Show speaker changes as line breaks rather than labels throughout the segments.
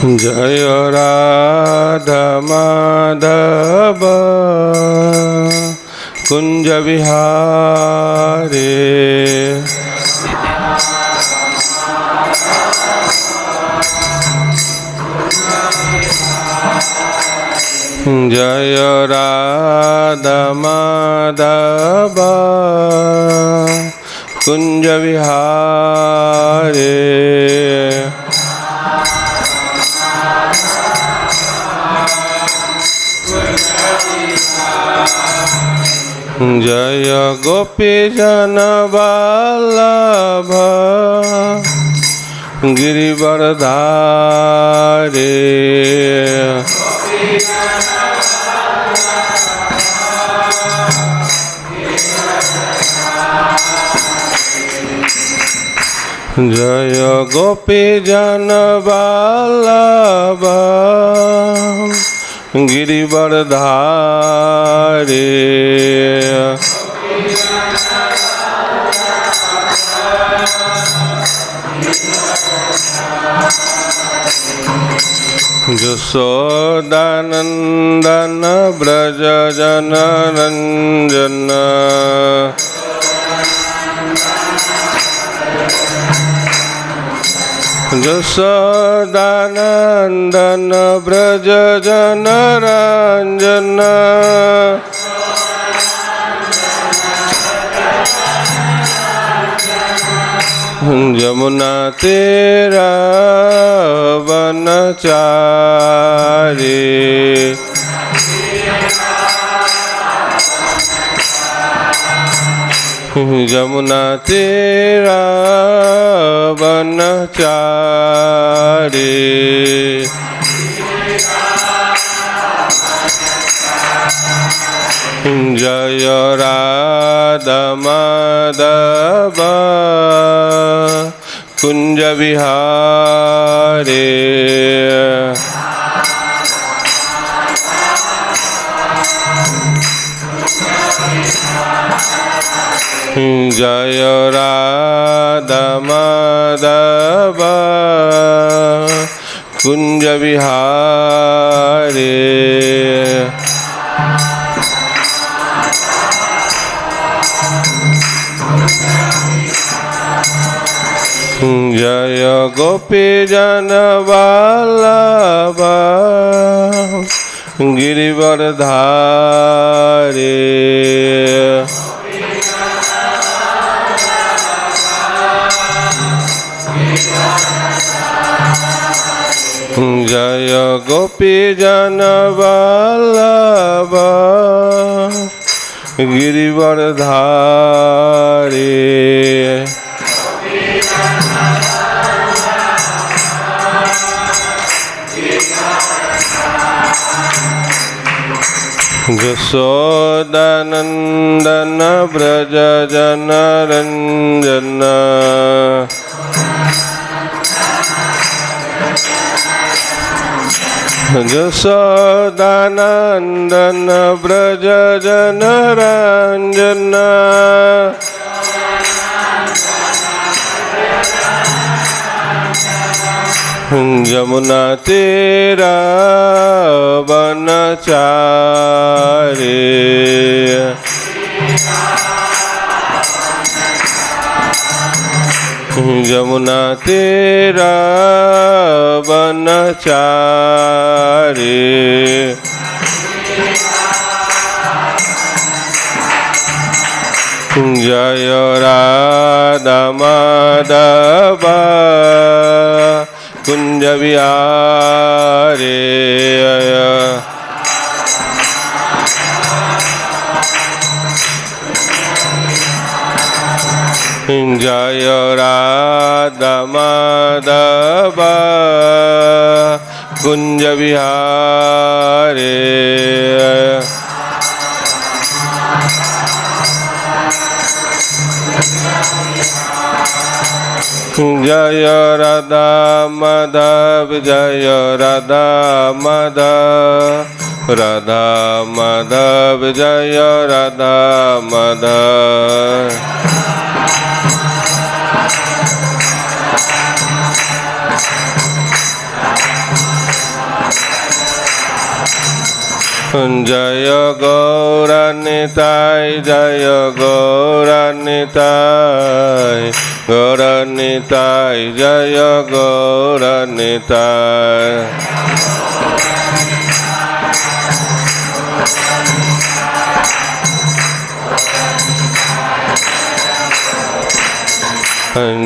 जय राधा माधव कुंज विहारे जय राधा माधव कुंज विहारे जय गोपी जन वल्लभ गिरिवरधारे जय गोपी जन वल्लभ गिरिवरधारे यशोदानंदन ब्रज जन रंजन यशोदानंदन ब्रज जन रंजन यमुना तेरा वनचारी यमुना तेरा वनचारी जय राधा माधव कुंज विहारे जय राधा माधव कुंज विहारे जय गोपी जन वल्लभ गिरिवरधारे जय गोपी जन वल्लभ गिरिवरधारे यशोदानंदन ब्रज जन रंजन यशोदानंदन ब्रज जन रंजन यमुना तेरा वनचारी यमुना तेरा वनचारी जय राधा माधव कुंज विहारे जय राधा माधव कुंज विहारे जय राधा माधव जय राधा माधव राधा माधव जय राधा माधव जय गौरनिताय जय गौरनिताय गौरनिताय जय गौरनिताय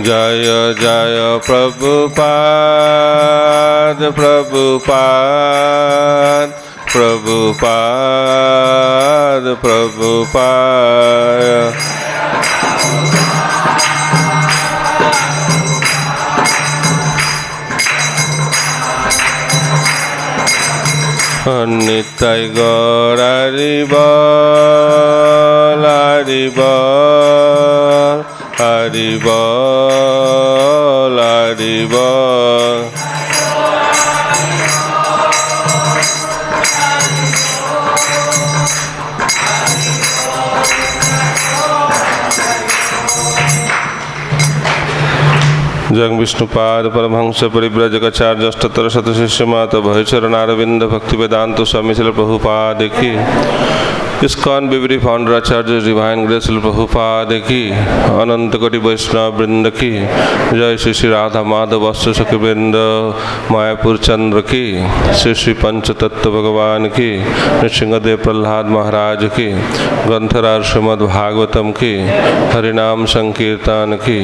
जय जय प्रभुपाद प्रभुपाद प्रभुपाद प्रभुपाद निताय गौर हरिबोल हरिबोल हरिबोल हरिबोल जग विष्णुपाद परमहंस परिव्रजकाचार्य अष्टोत्तर शत शिष्य माता भयचरणारविंद भक्ति वेदांत स्वामी श्री प्रभुपाद की ISKCON BBD फाउंडर आचार्य डिवाइन ग्रेस श्री प्रभुपाद की अनंत कोटि वैष्णव वृंद की जय श्री श्री राधा माधव वस्तु सखी वृंद मायापुर चंद्र की श्री श्री पंचतत्व भगवान की नृसिंहदेव प्रहलाद महाराज की ग्रंथराज श्रीमद् भागवतम की हरिनाम संकीर्तन की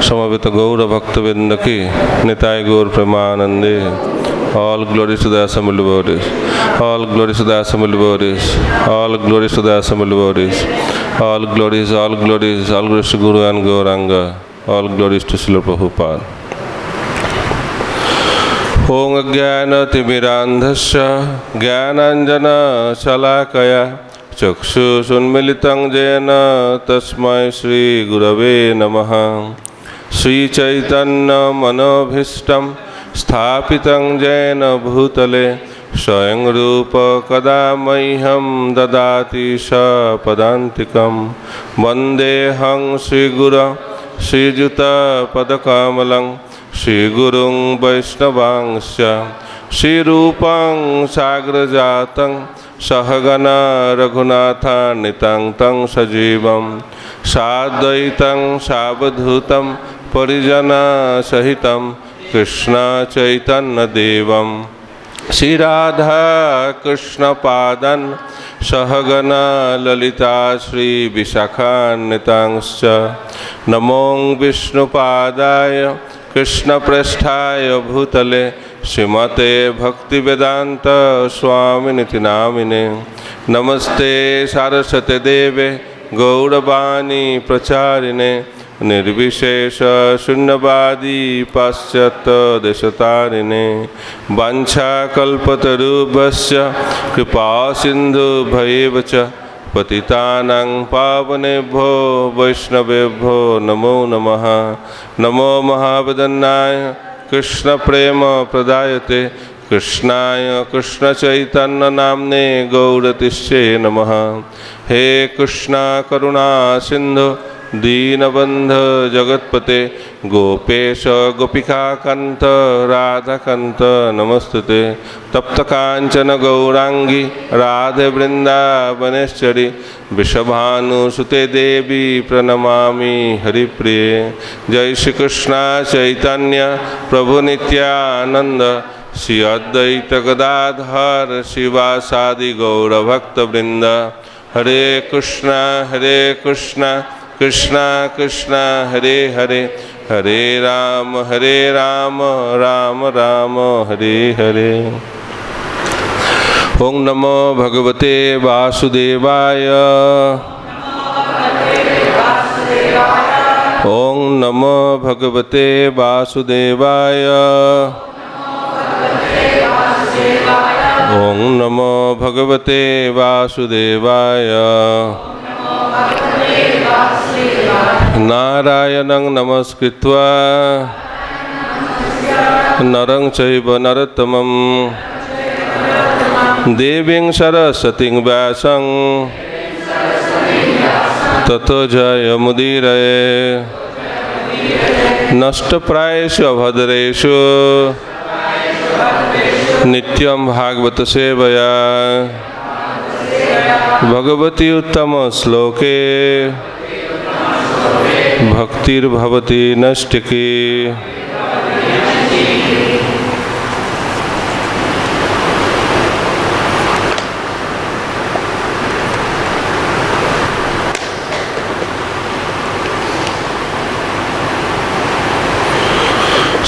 समवेत गौर भक्तवृंद की निताय गौर प्रेमानंदे All glories to the assembled devotees. All glories to the assembled devotees. All glories to the assembled devotees. All glories to Guru and Gauranga. All glories to Srila Prabhupada. Om Ajnana-timirandhasya Jnananjana Shalakaya Chakshusunmilitam Jena Tasmai Shri Gurave Namaha. Shri Chaitanya Manobhishtam स्थापितं जैन भूतले स्वयं रूप कदा मह्यं ददाति सपदान्तिकं वन्देऽहं श्रीगुरुं श्रीयुतपदकमलं श्रीगुरुं वैष्णवांश्च श्रीरूपं साग्रजातं सहगण रघुनाथान्वितं तं सजीवं साद्वैतं सावधूतं परिजनसहितं कृष्ण चैतन्य देवं श्री राधा कृष्ण पादन सहगण ललिता श्री विशाखान्वितांश्च नमो विष्णुपादाय कृष्ण पृष्ठाय भूतले श्रीमते भक्तिवेदांत स्वामिनिति नामिने नमस्ते सारस्वते देवे गौरवाणी प्रचारिणे निर्विशेष शून्यवादी पाश्चात्य देशतारिणे वाञ्छाकल्पतरुभ्यश्च कृपा सिन्धुभ्येव च पतितानां पावनेभ्यो वैष्णवेभ्यो नमो नमः। नमो महावदन्नाय कृष्ण प्रेम प्रदायते कृष्णाय कृष्ण चैतन्य नाम्ने गौरतिष्ठे नमः। हे कृष्णा करुणा सिंधु दीनबंध जगतपते गोपेश गोपिकाकंठ राधाकंठ नमस्तुते तप्त कांचन गौरांगी राधे वृंदावनेश्वरी वृषभानुसुते देवी प्रणमामि हरिप्रिये। जय श्री कृष्ण चैतन्य प्रभु नित्यानंद श्री अद्वैत गदाधर शिवासादि गौरभक्तवृंद। हरे कृष्णा कृष्णा कृष्णा हरे हरे हरे राम राम राम हरे हरे। ओम नमो भगवते वासुदेवाय। ओम नमो भगवते वासुदेवाय। ओम नमो भगवते वासुदेवाय। नारायणं नमस्कृत्वा नरं चैव नरोत्तमं देवीं सरस्वतीं व्यासं ततो जयमुदीरये। नष्टप्रायेषु अभद्रेषु नित्यं भागवत सेवया भगवती उत्तम श्लोके भक्तिर्भवति नष्टिकी।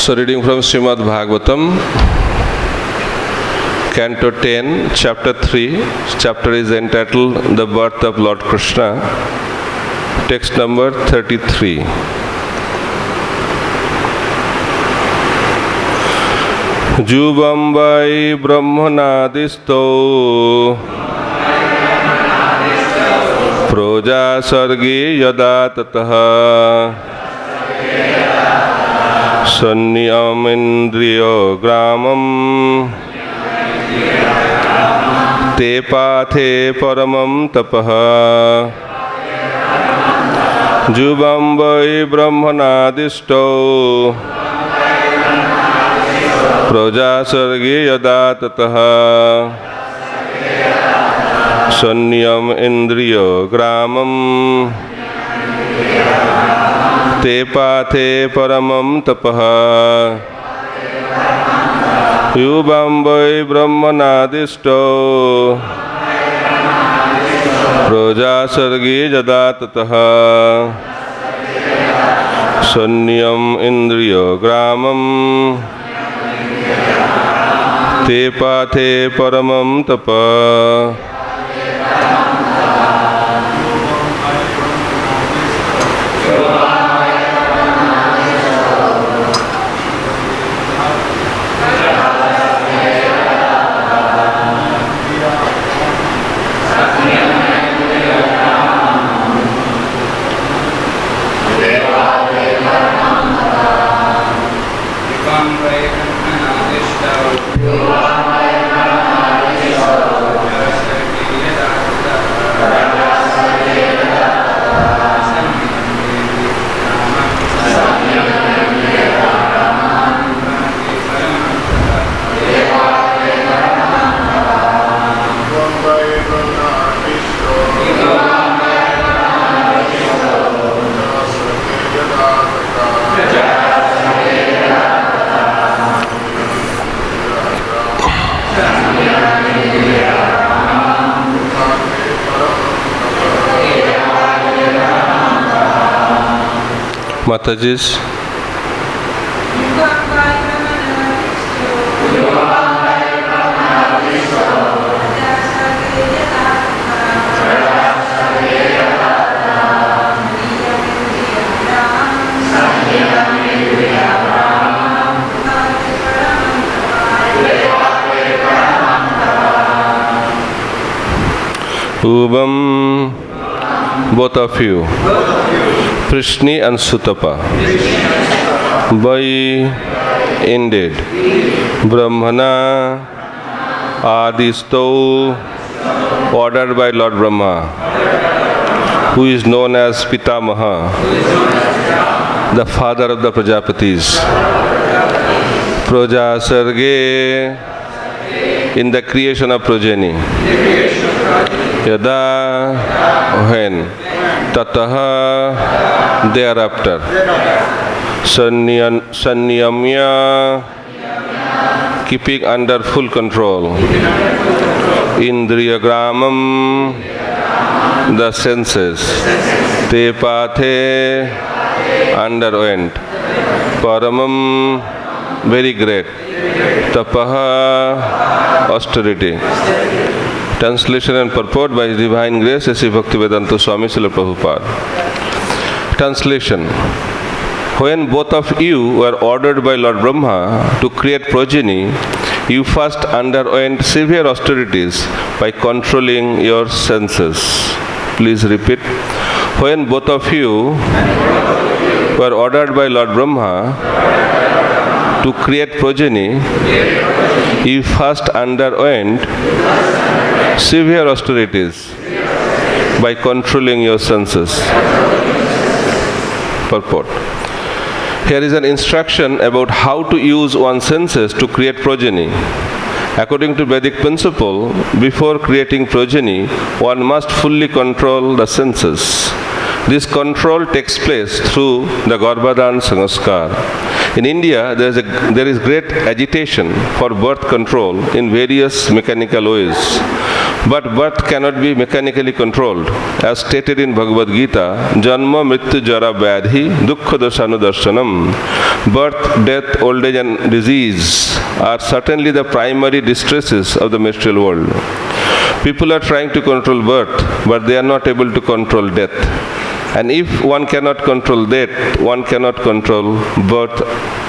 So reading from Srimad Bhagavatam, Canto 10, Chapter 3. Chapter is entitled The Birth of Lord Krishna. Text number 33. Juvam vai brahmanadisto proja sargi yada tataha sanniyam indriyo gramam te pathe paramam tapaha. Juvam vai brahmanadisto proja sargi yada tataha sanniyam indriyo gramam te pathe paramam tapaha. Juvam vai brahmanadisto proja sargi yada tataha sanniyam indriyo gramam te pathe paramam tapa. Mataji's. Ubam, both of you. Prishni and Sutapa. By indeed Brahmana Adisto, ordered by Lord Brahma, who is known as Pitamaha, the father of the Prajapatis. Proja Sarge, in the creation of progeny. Yada, when. Tataha, thereafter. Sanniyamya, keeping under full control. Indriyagramam, the senses. Te pathe, underwent. Paramam, very great. Tapaha, austerity. Translation and purport by His Divine Grace, Sri Bhaktivedanta Swami Srila Prabhupada. Translation. When both of you were ordered by Lord Brahma to create progeny, you first underwent severe austerities by controlling your senses. Please repeat. When both of you were ordered by Lord Brahma to create progeny, you first underwent severe austerities by controlling your senses. Purport. Here is an instruction about how to use one's senses to create progeny. According to Vedic principle, before creating progeny, one must fully control the senses. This control takes place through the Garbhadan Sanskar. In India, there is great agitation for birth control in various mechanical ways. But birth cannot be mechanically controlled. As stated in Bhagavad Gita, Janma Mrityu Jara Vyadhi Dukkha Dosanu Darshanam. Birth, death, old age and disease are certainly the primary distresses of the material world. People are trying to control birth, but they are not able to control death. And if one cannot control death, one cannot control birth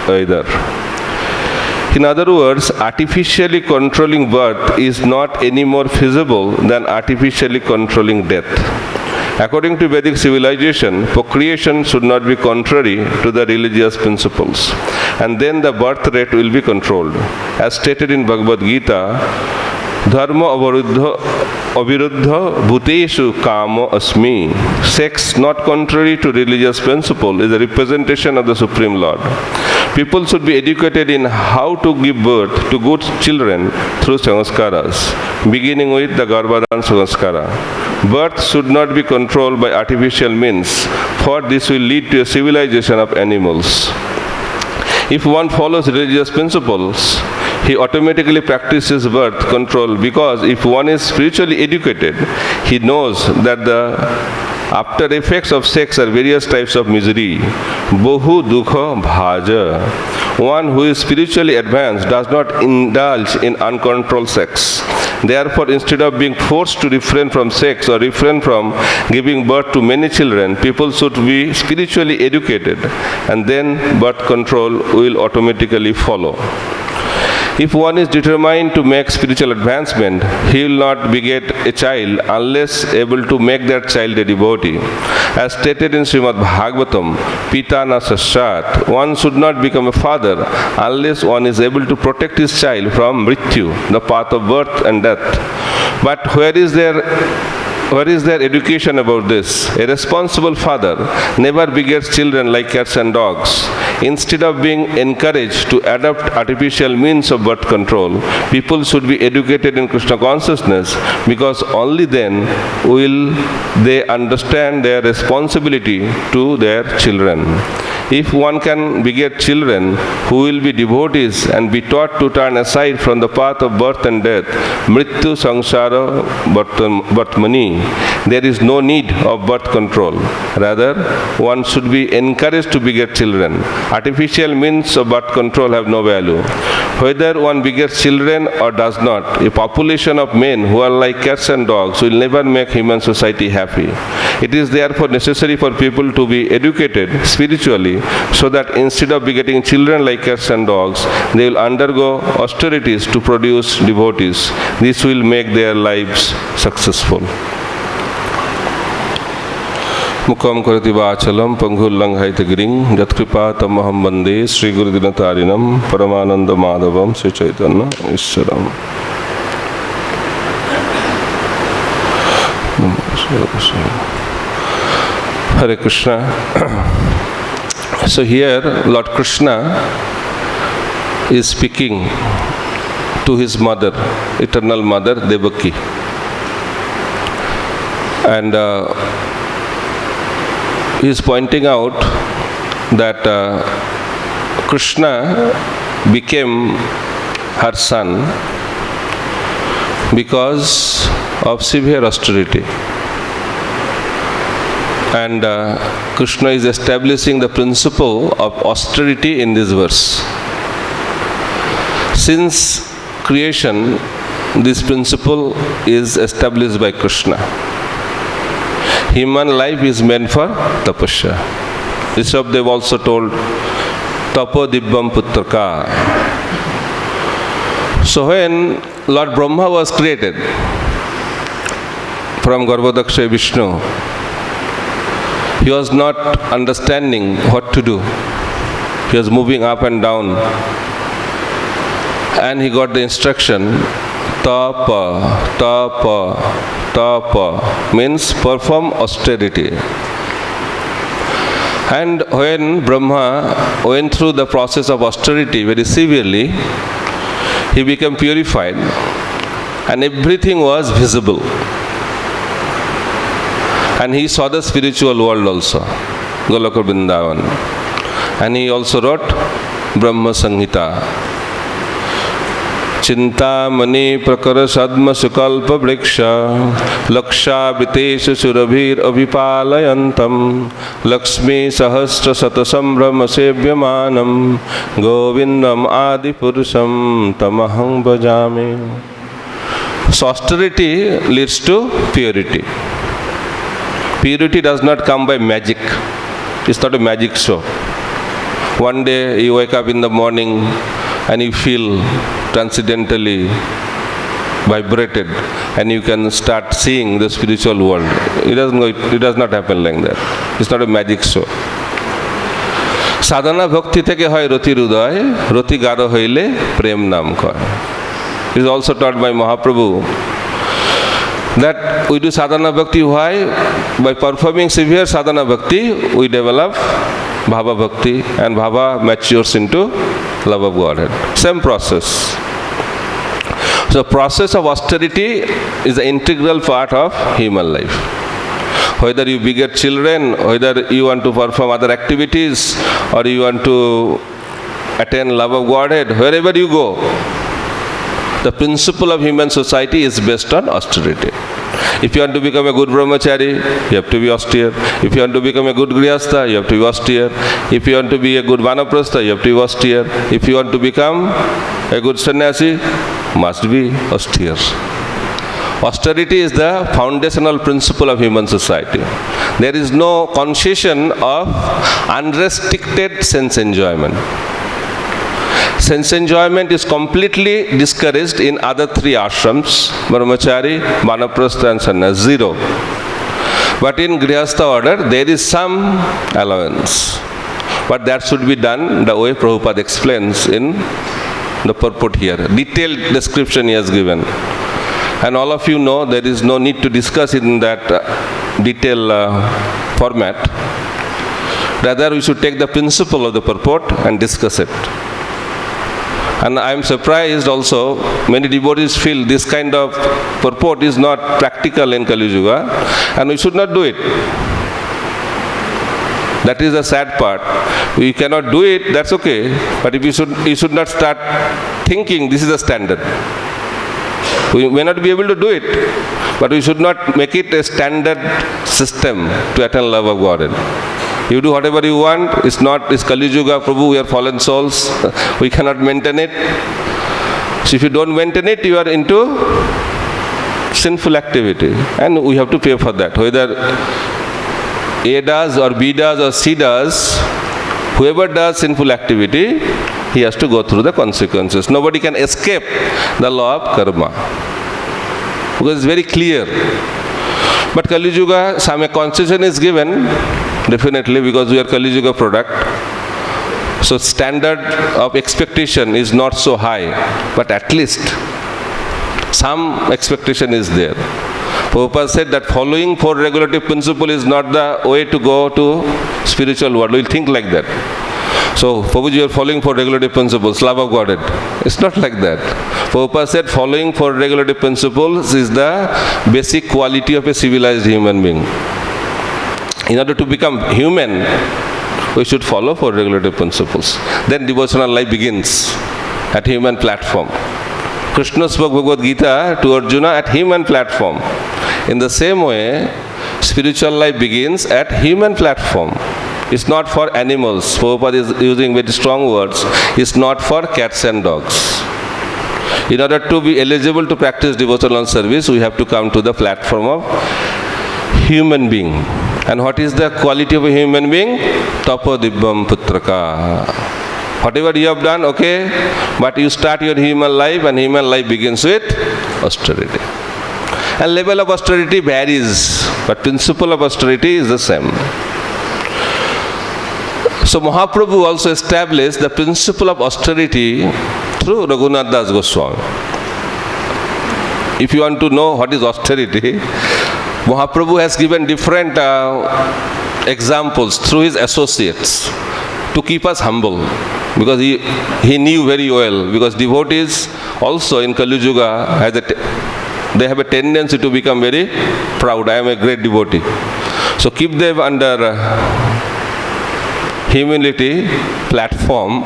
either. In other words, artificially controlling birth is not any more feasible than artificially controlling death. According to Vedic civilization, procreation should not be contrary to the religious principles. And then the birth rate will be controlled. As stated in Bhagavad Gita, Dharma aviruddha bhuteshu kama asmi. Sex not contrary to religious principle is a representation of the Supreme Lord. People should be educated in how to give birth to good children through sanskaras, beginning with the Garbhadan Sanskara. Birth should not be controlled by artificial means, for this will lead to a civilization of animals. If one follows religious principles, he automatically practices birth control, because if one is spiritually educated, he knows that the after effects of sex are various types of misery. Bohu dukha bhaja. One who is spiritually advanced does not indulge in uncontrolled sex. Therefore, instead of being forced to refrain from sex or refrain from giving birth to many children, people should be spiritually educated, and then birth control will automatically follow. If one is determined to make spiritual advancement, he will not beget a child unless able to make that child a devotee. As stated in Srimad Bhagavatam, Pita na sashat, one should not become a father unless one is able to protect his child from mrityu, the path of birth and death. But where is their education about this? A responsible father never begets children like cats and dogs. Instead of being encouraged to adopt artificial means of birth control, people should be educated in Krishna consciousness, because only then will they understand their responsibility to their children. If one can beget children who will be devotees and be taught to turn aside from the path of birth and death, mrityu samsara bhartmani, there is no need of birth control. Rather, one should be encouraged to beget children. Artificial means of birth control have no value. Whether one begets children or does not, a population of men who are like cats and dogs will never make human society happy. It is therefore necessary for people to be educated spiritually, so that instead of begetting children like cats and dogs, they will undergo austerities to produce devotees. This will make their lives successful. Mukam karati vachalam pangullanghaita giring jatkripa tamaham bande Sri Gurudinatarinam Paramananda Madhavam Sri Chaitanya Ishwaram. Hare Krishna. So here Lord Krishna is speaking to his mother, eternal mother Devaki. And he is pointing out that Krishna became her son because of severe austerity. And Krishna is establishing the principle of austerity in this verse. Since creation, this principle is established by Krishna. Human life is meant for tapasya. Rishabdev also told, Tapo Dibbam Putraka. So when Lord Brahma was created from Garbhodakshay Vishnu, he was not understanding what to do. He was moving up and down. And he got the instruction, Tapa, Tapa, Tapa, means perform austerity. And when Brahma went through the process of austerity very severely, he became purified, and everything was visible. And he saw the spiritual world also, Goloka Vrindavan. And he also wrote Brahma Samhita. Chintamani prakara sadma sukalpa vriksha laksha vitesha surabhir avipalayantam lakshmi sahasra satasambhrama sevyamanam govindam adi purusham tamaham bhajami. So austerity leads to purity. Purity does not come by magic. It's not a magic show. One day you wake up in the morning and you feel transcendentally vibrated and you can start seeing the spiritual world. It does not happen like that. It's not a magic show. Sadhana bhakti theke hoy roti rudoy, roti garo hoile prem nam koy. It is also taught by Mahaprabhu that we do sadhana bhakti. Why? By performing severe sadhana bhakti, we develop bhava bhakti, and bhava matures into love of Godhead. Same process. So the process of austerity is an integral part of human life. Whether you beget children, whether you want to perform other activities, or you want to attain love of Godhead, wherever you go, the principle of human society is based on austerity. If you want to become a good brahmachari, you have to be austere. If you want to become a good grihastha, you have to be austere. If you want to be a good vanaprastha, you have to be austere. If you want to become a good sannyasi, must be austere. Austerity is the foundational principle of human society. There is no concession of unrestricted sense enjoyment. Sense enjoyment is completely discouraged in other three ashrams, brahmachari, vanaprastha and sannyas, zero. But in grihastha order, there is some allowance. But that should be done the way Prabhupada explains in the purport here. Detailed description he has given. And all of you know there is no need to discuss in that detailed format. Rather, we should take the principle of the purport and discuss it. And I am surprised also, many devotees feel this kind of purport is not practical in Kali Yuga, and we should not do it. That is the sad part. We cannot do it, that's okay, but if you should not start thinking this is the standard. We may not be able to do it, but we should not make it a standard system to attain love of Godhead. You do whatever you want, it's Kali Yuga, Prabhu, we are fallen souls, we cannot maintain it. So if you don't maintain it, you are into sinful activity, and we have to pay for that. Whether A does or B does or C does, whoever does sinful activity, he has to go through the consequences. Nobody can escape the law of karma, because it's very clear. But Kali Yuga, some concession is given, definitely, because we are Kali Yuga product. So standard of expectation is not so high, but at least some expectation is there. Prabhupada said that following four regulative principle is not the way to go to spiritual world. We'll think like that. So, Prabhuji, you are following four regulative principles, love of Godhead. It's not like that. Prabhupada said following four regulative principles is the basic quality of a civilized human being. In order to become human, we should follow four regulative principles. Then devotional life begins at human platform. Krishna spoke Bhagavad Gita to Arjuna at human platform. In the same way, spiritual life begins at human platform. It's not for animals. Prabhupada is using very strong words. It's not for cats and dogs. In order to be eligible to practice devotional service, we have to come to the platform of human being. And what is the quality of a human being? Tapo dibbam putraka. Whatever you have done, okay, but you start your human life, and human life begins with austerity. And level of austerity varies, but principle of austerity is the same. So Mahaprabhu also established the principle of austerity through Raghunath Das Goswami. If you want to know what is austerity, Mahaprabhu has given different examples through his associates to keep us humble, because he knew very well, because devotees also in Kali Yuga they have a tendency to become very proud. I am a great devotee. So keep them under humility platform.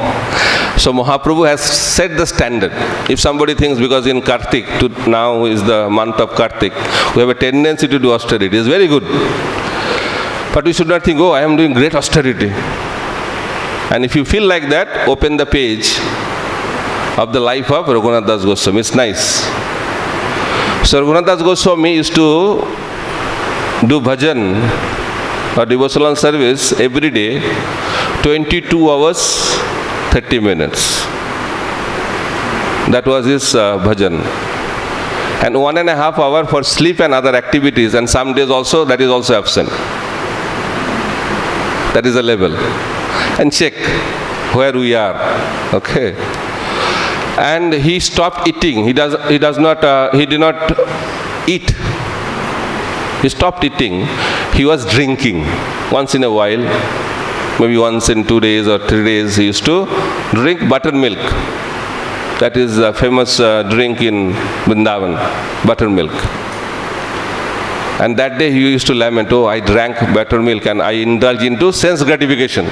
So Mahaprabhu has set the standard. If somebody thinks because in Kartik, now is the month of Kartik, we have a tendency to do austerity. It's very good. But we should not think, oh, I am doing great austerity. And if you feel like that, open the page of the life of Raghunath Das Goswami. It's nice. So Raghunath Das Goswami used to do bhajan or devotional service every day, 22 hours, 30 minutes. That was his bhajan. And 1.5 hours for sleep and other activities, and some days also, that is also absent. That is the level. And check where we are. Okay. And he stopped eating. He did not eat. He stopped eating. He was drinking once in a while. Maybe once in 2 days or 3 days he used to drink buttermilk. That is a famous drink in Vrindavan, buttermilk. And that day he used to lament, oh, I drank buttermilk and I indulged into sense gratification.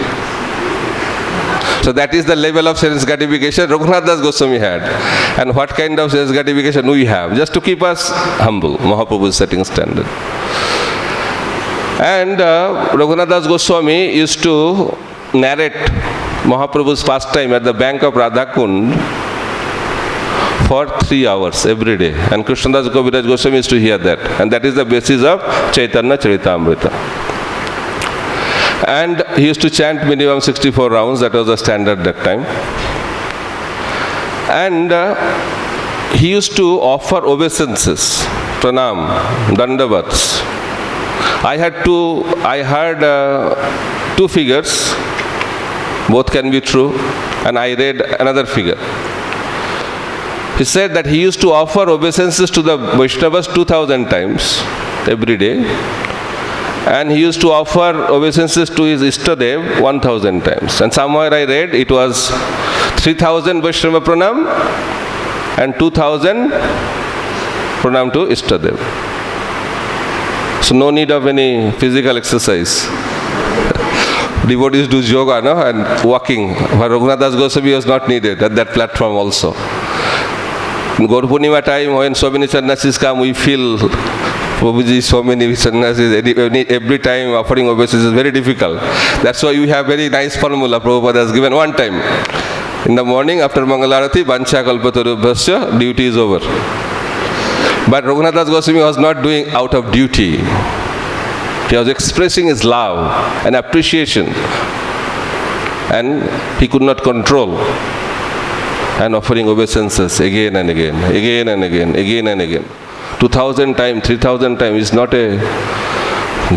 So that is the level of sense gratification Raghunath Das Goswami had. And what kind of sense gratification we have? Just to keep us humble. Mahaprabhu is setting standard. And Raghunath Das Goswami used to narrate Mahaprabhu's pastime at the bank of Radhakund for 3 hours every day. And Krishnadas Kaviraj Goswami used to hear that. And that is the basis of Chaitanya Charitamrita. And he used to chant minimum 64 rounds. That was the standard that time. And he used to offer obeisances, pranam, dandavats. I heard two figures, both can be true, and I read another figure. He said that he used to offer obeisances to the Vaishnavas 2000 times every day, and he used to offer obeisances to his Ishtadev 1000 times. And somewhere I read it was 3000 Vaishnava pranam and 2000 pranam to Ishtadev. So no need of any physical exercise. Devotees do yoga, no, and walking. But Raghunath Das Goswami was not needed at that platform also. In Gaur Purnima time, when so many sannyasis come, we feel, Prabhuji, so many sannyasis, every time offering obeisances is very difficult. That's why we have very nice formula Prabhupada has given one time. In the morning, after Mangalarati, Bancha Kalpatarubhasya, duty is over. But Raghunath Das Goswami was not doing out of duty. He was expressing his love and appreciation. And he could not control. And offering obeisances again and again, again and again, again and again. 2000 times, 3000 times is not a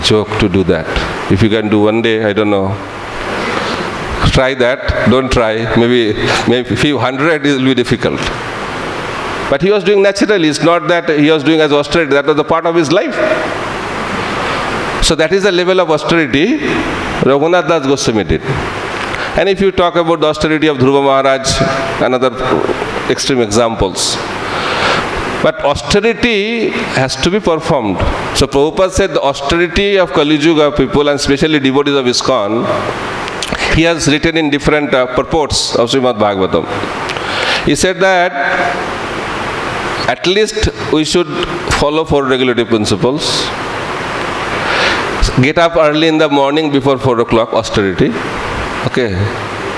joke to do that. If you can do one day, I don't know. Try that, don't try. Maybe few hundred it will be difficult. But he was doing naturally. It's not that he was doing as austerity. That was the part of his life. So that is the level of austerity Raghunath Das Goswami did. And if you talk about the austerity of Dhruva Maharaj, another extreme examples. But austerity has to be performed. So Prabhupada said the austerity of Kali Yuga people, and especially devotees of ISKCON, he has written in different purports of Srimad Bhagavatam. He said that at least we should follow 4 regulative principles. Get up early in the morning before 4 o'clock, austerity. Okay.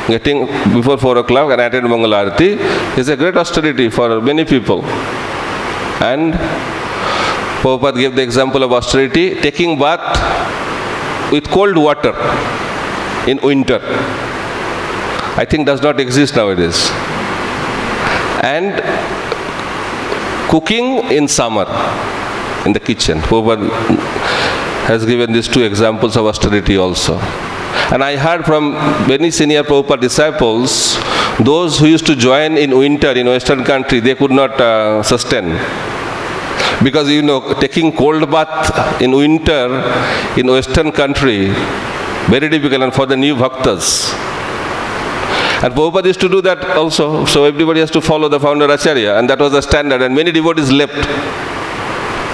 Getting before 4 o'clock and attend Mangalarati is a great austerity for many people. And Prabhupada gave the example of austerity, taking bath with cold water in winter. I think does not exist nowadays. And cooking in summer in the kitchen. Prabhupada has given these 2 examples of austerity also. And I heard from many senior Prabhupada disciples, those who used to join in winter in Western country, they could not sustain. Because taking cold bath in winter in Western country, very difficult, and for the new bhaktas. And Prabhupada used to do that also. So everybody has to follow the founder Acharya, and that was the standard. And many devotees left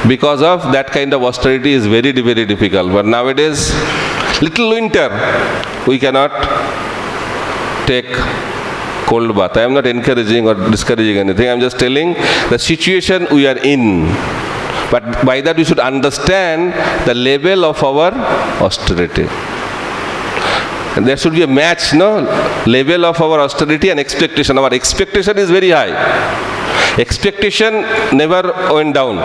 because of that kind of austerity is very, very difficult. But nowadays, little winter, we cannot take cold bath. I am not encouraging or discouraging anything. I am just telling the situation we are in. But by that we should understand the level of our austerity. And there should be a match, no? Level of our austerity and expectation. Our expectation is very high. Expectation never went down.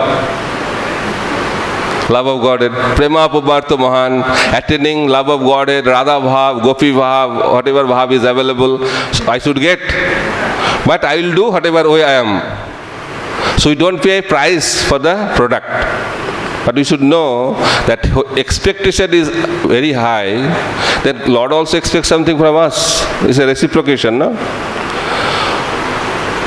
Love of Godhead, Prema Pubartha Mahan, attaining love of Godhead, Radha Bhav, Gopi Bhav, whatever Bhav is available, I should get. But I will do whatever way I am. So we don't pay a price for the product. But we should know that expectation is very high. Then Lord also expects something from us. It's a reciprocation, no?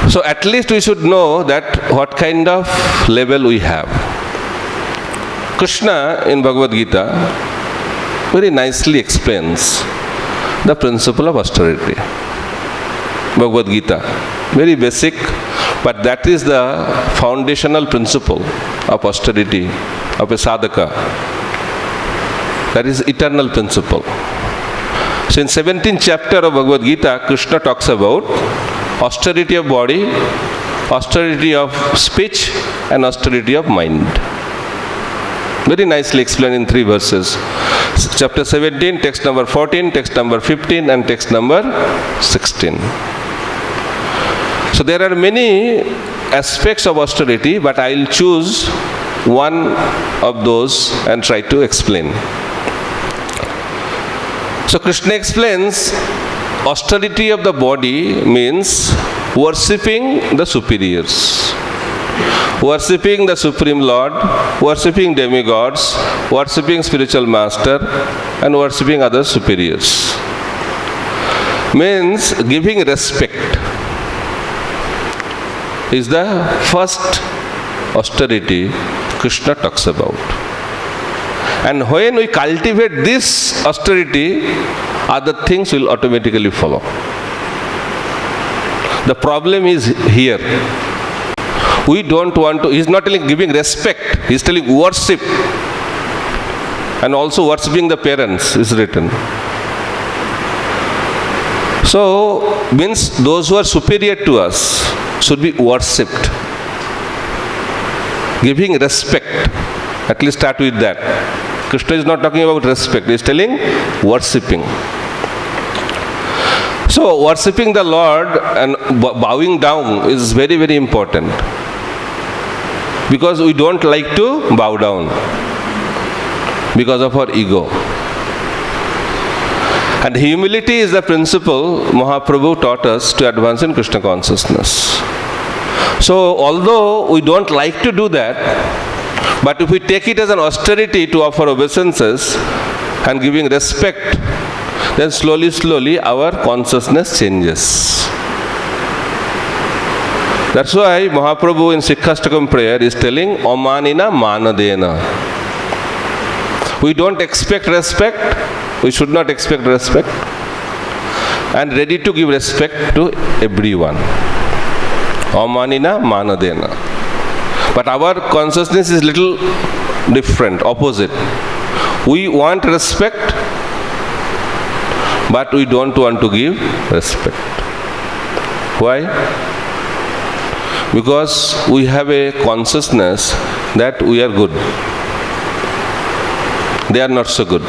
So at least we should know that what kind of level we have. Krishna in Bhagavad Gita very nicely explains the principle of austerity. Bhagavad Gita, very basic, but that is the foundational principle of austerity of a sadhaka. That is eternal principle. So in 17th chapter of Bhagavad Gita, Krishna talks about austerity of body, austerity of speech, and austerity of mind. Very nicely explained in 3 verses. Chapter 17, text number 14, text number 15, and text number 16. So there are many aspects of austerity, but I will choose one of those and try to explain. So Krishna explains austerity of the body means worshipping the superiors, worshipping the Supreme Lord, worshipping demigods, worshipping spiritual master, and worshipping other superiors. Means giving respect is the first austerity Krishna talks about. And when we cultivate this austerity, other things will automatically follow. The problem is here. We don't want to, he's not telling giving respect, he's telling worship. And also worshipping the parents is written. So, means those who are superior to us should be worshipped. Giving respect, at least start with that. Krishna is not talking about respect, he is telling worshipping. So, worshipping the Lord and bowing down is very, very important. Because we don't like to bow down because of our ego. And humility is the principle Mahaprabhu taught us to advance in Krishna consciousness. So, although we don't like to do that, but if we take it as an austerity to offer obeisances and giving respect, then slowly, slowly our consciousness changes. That's why Mahaprabhu in Sikhastakam prayer is telling, Omanina manadena. We don't expect respect, we should not expect respect, and ready to give respect to everyone. Omanina manadena. But our consciousness is little different, opposite. We want respect, but we don't want to give respect. Why? Because we have a consciousness that we are good. They are not so good.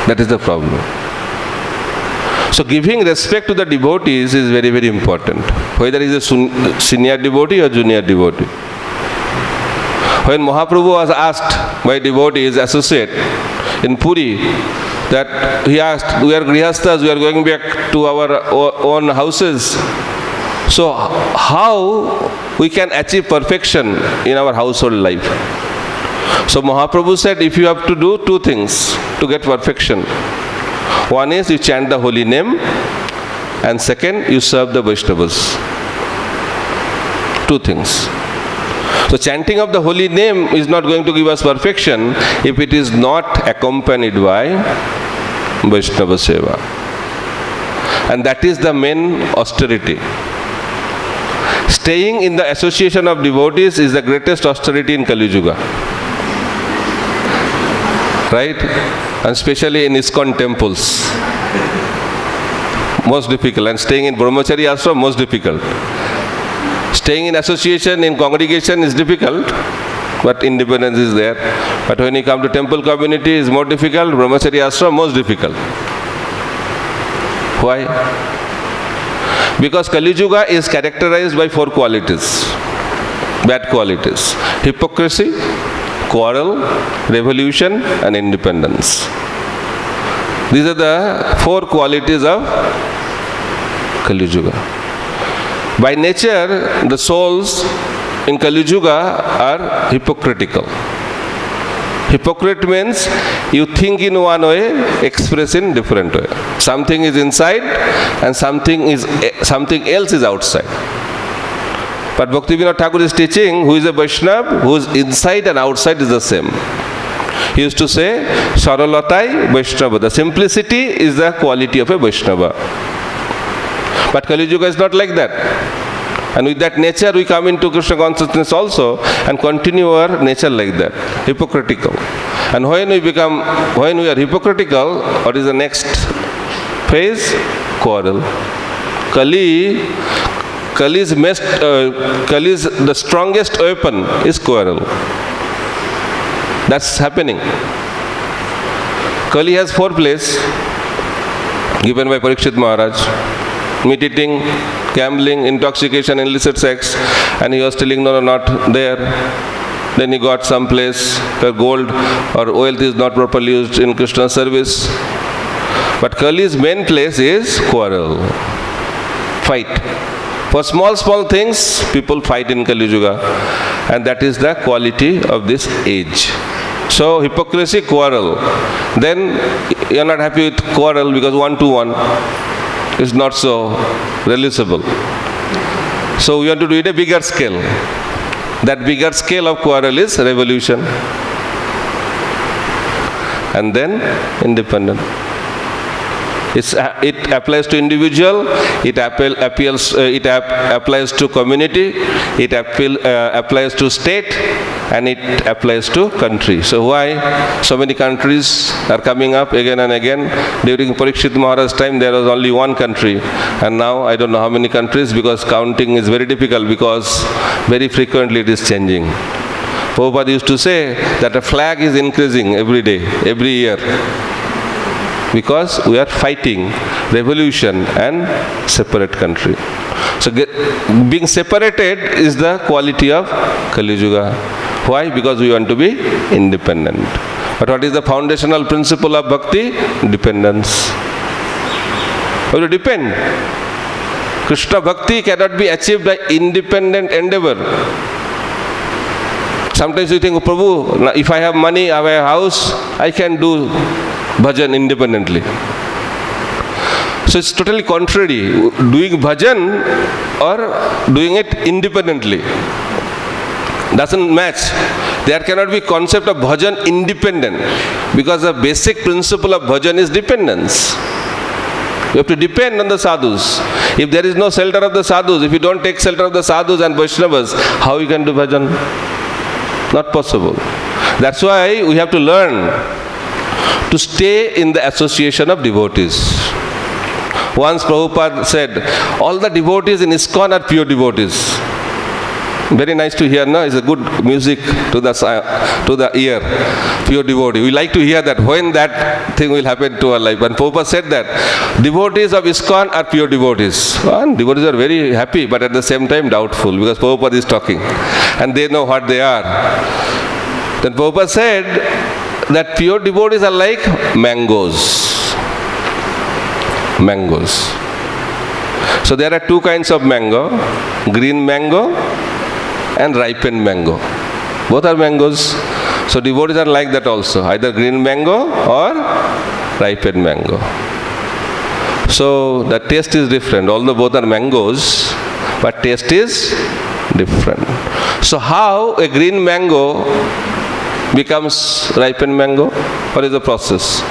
That is the problem. So giving respect to the devotees is very, very important. Whether he is a senior devotee or junior devotee. When Mahaprabhu was asked by devotees, associate in Puri, that he asked, we are grihasthas, we are going back to our own houses. So how we can achieve perfection in our household life? So Mahaprabhu said, if you have to do 2 things to get perfection. One is you chant the holy name, and second you serve the Vaishnavas. 2 things. So chanting of the holy name is not going to give us perfection if it is not accompanied by Vaishnava Seva. And that is the main austerity. Staying in the association of devotees is the greatest austerity in Kali Yuga. Right? And especially in ISKCON temples. Most difficult. And staying in Brahmachari also most difficult. Staying in association, in congregation is difficult, but independence is there. But when you come to temple community, is more difficult. Brahmachari ashram most difficult. Why? Because Kali Yuga is characterized by 4 qualities, bad qualities: hypocrisy, quarrel, revolution, and independence. These are the 4 qualities of Kali Yuga. By nature, the souls in Kali Yuga are hypocritical. Hypocrite means you think in one way, express in different way. Something is inside and something else is outside. But Bhaktivinoda Thakur is teaching, who is a Vaishnava, whose inside and outside is the same. He used to say, Saralatai Vaishnava. The simplicity is the quality of a Vaishnava. But Kali Yuga is not like that. And with that nature we come into Krishna consciousness also and continue our nature like that, hypocritical. And when we are hypocritical, what is the next phase? Quarrel. Kali's the strongest weapon is quarrel. That's happening. Kali has 4 plays given by Parikshit Maharaj. Meat eating, gambling, intoxication, illicit sex, and he was telling, no, not there. Then he got some place where gold or wealth is not properly used in Krishna's service. But Kali's main place is quarrel, fight. For small things, people fight in Kali Yuga, and that is the quality of this age. So hypocrisy, quarrel. Then you are not happy with quarrel because 1-to-1 is not so realizable. So we want to do it a bigger scale. That bigger scale of quarrel is revolution. And then independent. It applies to individual, it applies to community, it applies to state, and it applies to country. So why so many countries are coming up again and again? During Parikshit Maharaj's time there was only 1 country, and now I don't know how many countries, because counting is very difficult, because very frequently it is changing. Prabhupada used to say that a flag is increasing every day, every year, because we are fighting revolution and separate country. So being separated is the quality of Kali Yuga. Why? Because we want to be independent. But what is the foundational principle of bhakti? Dependence. We will depend. Krishna bhakti cannot be achieved by independent endeavor. Sometimes you think, Prabhu, if I have money, I have a house, I can do bhajan independently. So it's totally contrary. Doing bhajan or doing it independently doesn't match. There cannot be concept of bhajan independent, because the basic principle of bhajan is dependence. You have to depend on the sadhus. If there is no shelter of the sadhus, if you don't take shelter of the sadhus and Vaishnavas, how you can do bhajan? Not possible. That's why we have to learn to stay in the association of devotees. Once Prabhupada said, all the devotees in ISKCON are pure devotees. Very nice to hear, no? It's a good music to the ear, pure devotee. We like to hear that, when that thing will happen to our life. And Prabhupada said that devotees of ISKCON are pure devotees. And devotees are very happy, but at the same time doubtful, because Prabhupada is talking and they know what they are. Then Prabhupada said that pure devotees are like mangoes. Mangoes. So there are 2 kinds of mango, green mango and ripened mango. Both are mangoes. So devotees are like that also, either green mango or ripened mango. So the taste is different, although both are mangoes, but taste is different. So how a green mango becomes ripened mango? What is the process?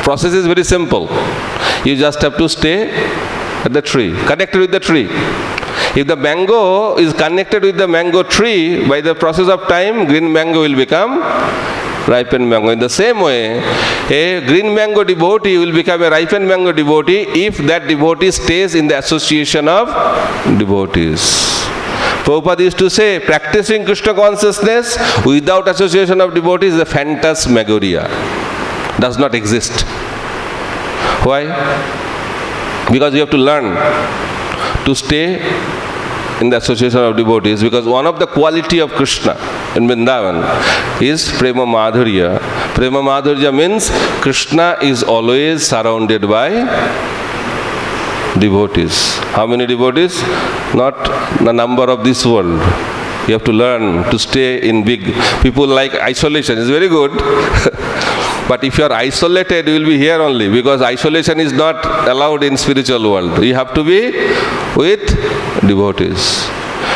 Process is very simple. You just have to stay at the tree, connected with the tree. If the mango is connected with the mango tree, by the process of time, green mango will become ripened mango. In the same way, a green mango devotee will become a ripened mango devotee if that devotee stays in the association of devotees. Prabhupada used to say, practicing Krishna consciousness without association of devotees is a phantasmagoria. Does not exist. Why? Because you have to learn to stay in the association of devotees, because one of the quality of Krishna in Vrindavan is Prema Madhurya. Prema Madhurya means Krishna is always surrounded by devotees. How many devotees? Not the number of this world. You have to learn to stay in big. People like isolation. It's very good. But if you are isolated, you will be here only, because isolation is not allowed in spiritual world. You have to be with devotees.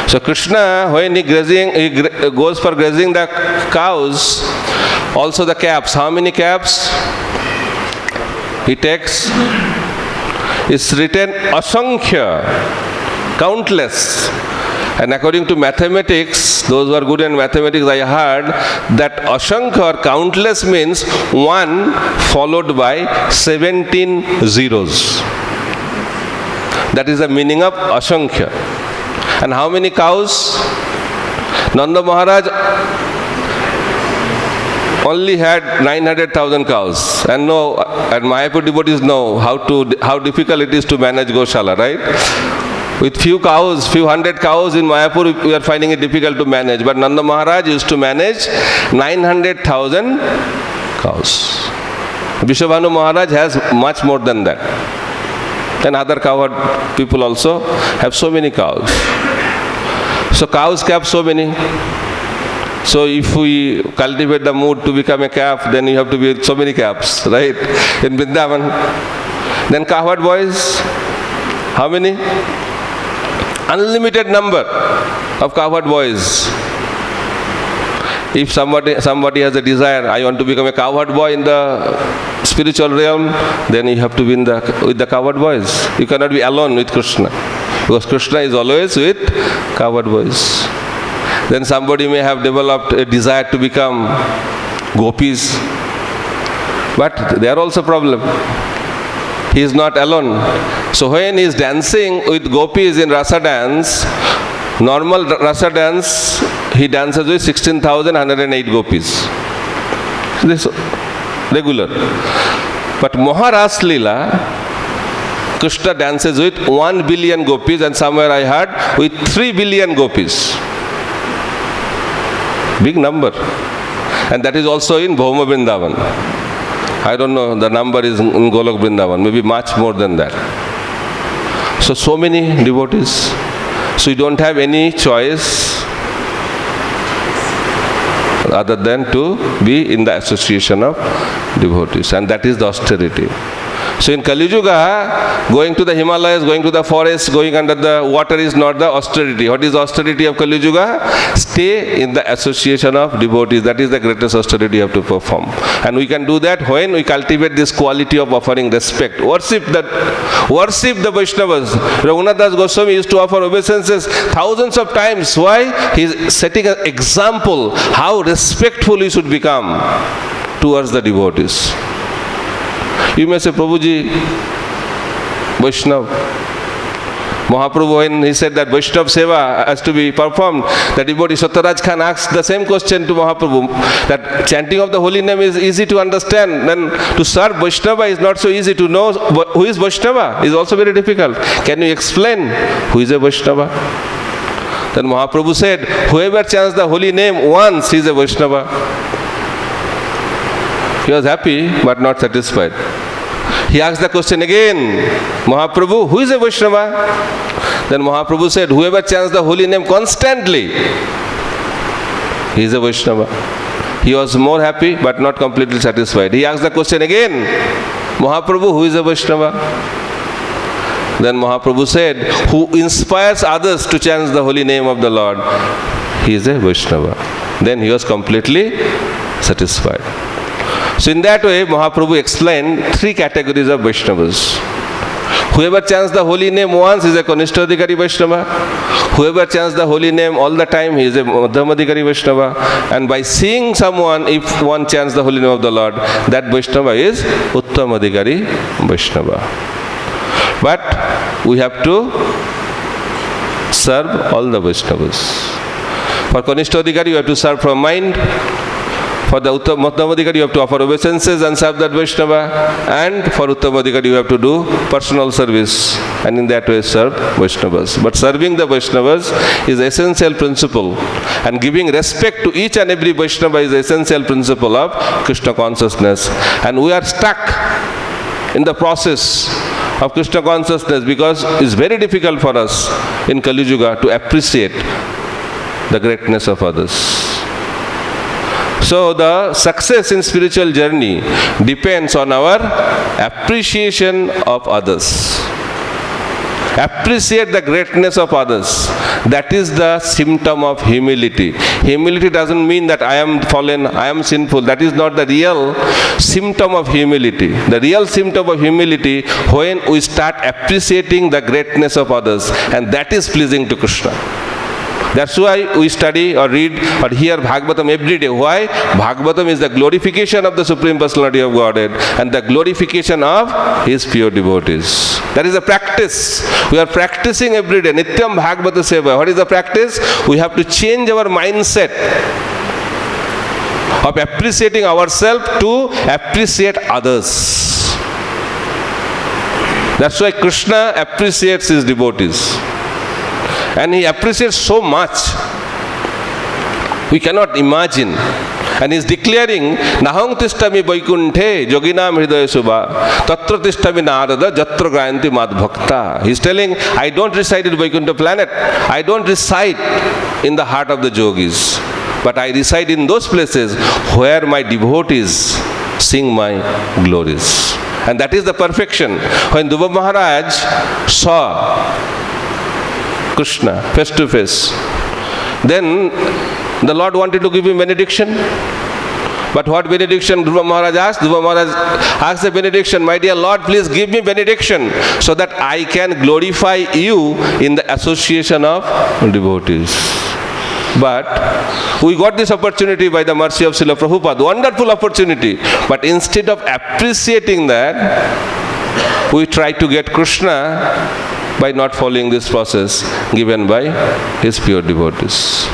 So Krishna, when he goes for grazing the cows, also the calves. How many calves he takes? It's written asankhya, countless. And according to mathematics, those who are good in mathematics, I heard that asankhya or countless means 1 followed by 17 zeros. That is the meaning of asankhya. And how many cows? Nanda Maharaj only had 900,000 cows. And Mayapur devotees know how difficult it is to manage Goshala, right? With few hundred cows in Mayapur, we are finding it difficult to manage. But Nanda Maharaj used to manage 900,000 cows. Vishwabhanu Maharaj has much more than that. And other cowherd people also have so many cows. So cows have so many. So if we cultivate the mood to become a calf, then you have to be with so many calves, right? In Vrindavan. Then cowherd boys, how many? Unlimited number of cowherd boys. If somebody has a desire, I want to become a cowherd boy in the spiritual realm, then you have to be with the cowherd boys. You cannot be alone with Krishna, because Krishna is always with cowherd boys. Then somebody may have developed a desire to become gopis, but they are also a problem. He is not alone. So when he is dancing with gopis in rasa dance, normal rasa dance, he dances with 16,108 gopis. This regular. But Maharas Leela, Krishna dances with 1 billion gopis, and somewhere I heard with 3 billion gopis. Big number. And that is also in Bhauma Vrindavan. I don't know, the number is in Golok Vrindavan, maybe much more than that. So many devotees. So you don't have any choice other than to be in the association of devotees. And that is the austerity. So in Kali Yuga, going to the Himalayas, going to the forest, going under the water is not the austerity. What is the austerity of Kali Yuga? Stay in the association of devotees. That is the greatest austerity you have to perform. And we can do that when we cultivate this quality of offering respect. Worship the Vaishnavas. Raghunath Das Goswami used to offer obeisances thousands of times. Why? He is setting an example how respectful we should become towards the devotees. You may say, Prabhuji, Vaishnav. Mahaprabhu, when he said that Vaishnav Seva has to be performed, the devotee Satyaraj Khan asked the same question to Mahaprabhu, that chanting of the holy name is easy to understand, then to serve Vaishnava is not so easy. To know who is Vaishnava is also very difficult. Can you explain who is a Vaishnava? Then Mahaprabhu said, whoever chants the holy name once, he is a Vaishnava. He was happy but not satisfied. He asked the question again, Mahaprabhu, who is a Vaishnava? Then Mahaprabhu said, whoever chants the holy name constantly, he is a Vaishnava. He was more happy but not completely satisfied. He asked the question again, Mahaprabhu, who is a Vaishnava? Then Mahaprabhu said, who inspires others to chant the holy name of the Lord, he is a Vaishnava. Then he was completely satisfied. So in that way, Mahaprabhu explained 3 categories of Vaishnavas. Whoever chants the holy name once is a Kanishtadhikari Vaishnava. Whoever chants the holy name all the time, he is a Madhyamadhikari Vaishnava. And by seeing someone, if one chants the holy name of the Lord, that Vaishnava is Uttamadhikari Vaishnava. But we have to serve all the Vaishnavas. For Kanishtadhikari, you have to serve from mind. For the Madhyamadhikari, you have to offer obeisances and serve that Vaishnava. And for Uttamadhikari, you have to do personal service. And in that way, serve Vaishnavas. But serving the Vaishnavas is the essential principle. And giving respect to each and every Vaishnava is the essential principle of Krishna consciousness. And we are stuck in the process of Krishna consciousness because it's very difficult for us in Kali Yuga to appreciate the greatness of others. So the success in spiritual journey depends on our appreciation of others. Appreciate the greatness of others. That is the symptom of humility. Humility doesn't mean that I am fallen, I am sinful. That is not the real symptom of humility. The real symptom of humility when we start appreciating the greatness of others, and that is pleasing to Krishna. That's why we study or read or hear Bhagavatam every day. Why? Bhagavatam is the glorification of the Supreme Personality of Godhead and the glorification of His pure devotees. That is a practice. We are practicing every day. Nityam Bhagavata Seva. What is the practice? We have to change our mindset of appreciating ourselves to appreciate others. That's why Krishna appreciates His devotees. And He appreciates so much. We cannot imagine. And He is declaring, Nahang tishtami vaikunthe yoginam hridaya subha tatra tishtami narada jatra grayanti mad bhakta. He is telling, I don't reside in Vaikuntha planet. I don't reside in the heart of the yogis. But I reside in those places where my devotees sing my glories. And that is the perfection. When Dhruva Maharaj saw Krishna face to face, then the Lord wanted to give him benediction. But what benediction Dhruva Maharaj asked? Dhruva Maharaj asked the benediction, my dear Lord, please give me benediction so that I can glorify you in the association of devotees. But we got this opportunity by the mercy of Srila Prabhupada, wonderful opportunity. But instead of appreciating that, we try to get Krishna by not following this process given by His pure devotees.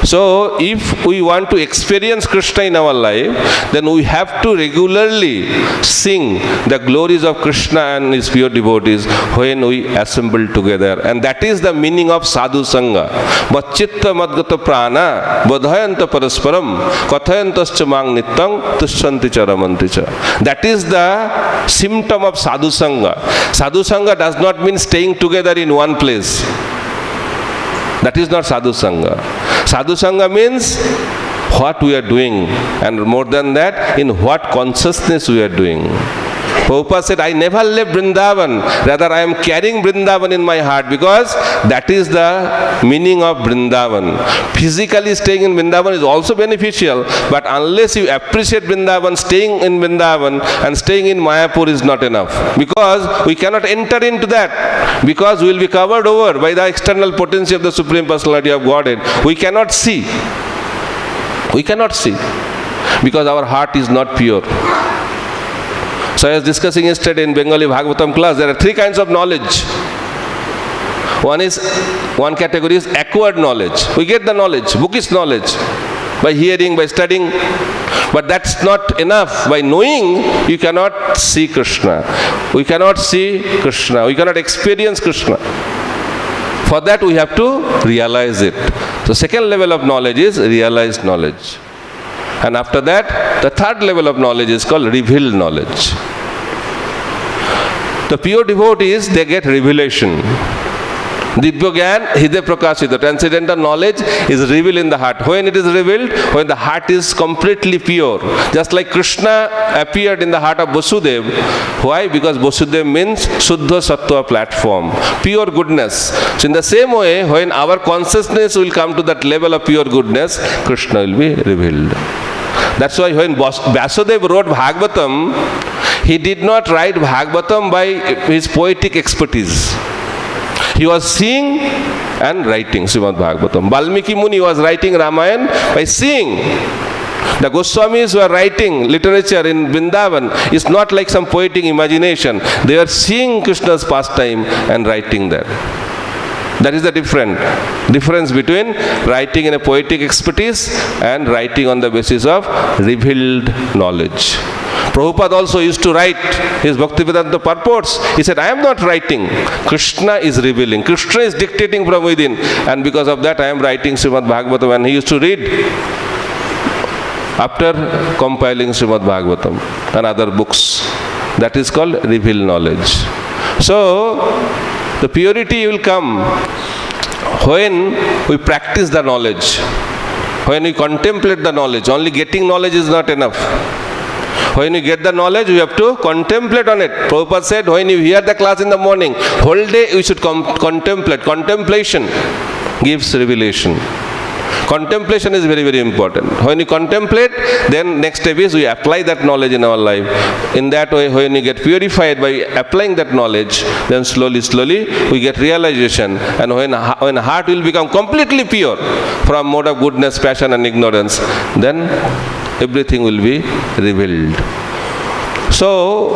So, if we want to experience Krishna in our life, then we have to regularly sing the glories of Krishna and His pure devotees when we assemble together. And that is the meaning of sadhu sangha. Vachitta madgata prana bodhayanta parasparam kathayantascha mang nityam tushyanti charamanti cha. That is the symptom of sadhu sangha. Sadhu sangha does not mean staying together in one place. That is not sadhu sangha. Sadhu sangha means what we are doing, and more than that, in what consciousness we are doing. Prabhupada said, I never left Vrindavan, rather I am carrying Vrindavan in my heart, because that is the meaning of Vrindavan. Physically staying in Vrindavan is also beneficial, but unless you appreciate Vrindavan, staying in Vrindavan and staying in Mayapur is not enough, because we cannot enter into that, because we will be covered over by the external potency of the Supreme Personality of Godhead. We cannot see. We cannot see, because our heart is not pure. So I was discussing yesterday in Bengali Bhagavatam class, there are 3 kinds of knowledge. One category is acquired knowledge. We get the knowledge, bookish knowledge, by hearing, by studying. But that's not enough. By knowing, you cannot see Krishna. We cannot see Krishna. We cannot experience Krishna. For that we have to realize it. So second level of knowledge is realized knowledge. And after that, the third level of knowledge is called revealed knowledge. The pure devotees, they get revelation. Divya Gyan, Hridaya Prakashita. Transcendental knowledge is revealed in the heart. When it is revealed? When the heart is completely pure. Just like Krishna appeared in the heart of Vasudev. Why? Because Vasudev means Shuddha Sattva platform. Pure goodness. So in the same way, when our consciousness will come to that level of pure goodness, Krishna will be revealed. That's why when Vyasadeva wrote Bhagavatam, he did not write Bhagavatam by his poetic expertise. He was seeing and writing Srimad Bhagavatam. Valmiki Muni was writing Ramayana by seeing. The Goswamis who are writing literature in Vrindavan is not like some poetic imagination. They are seeing Krishna's pastime and writing that. That is the difference between writing in a poetic expertise and writing on the basis of revealed knowledge. Prabhupada also used to write his Bhaktivedanta purports. He said, I am not writing. Krishna is revealing. Krishna is dictating from within. And because of that, I am writing Srimad Bhagavatam. And he used to read after compiling Srimad Bhagavatam and other books. That is called revealed knowledge. So, the purity will come when we practice the knowledge, when we contemplate the knowledge. Only getting knowledge is not enough. When you get the knowledge, you have to contemplate on it. Prabhupada said, when you hear the class in the morning, whole day you should contemplate. Contemplation gives revelation. Contemplation is very, very important. When you contemplate, then next step is we apply that knowledge in our life. In that way, when you get purified by applying that knowledge, then slowly, we get realization. And when heart will become completely pure from mode of goodness, passion and ignorance, then everything will be revealed. So,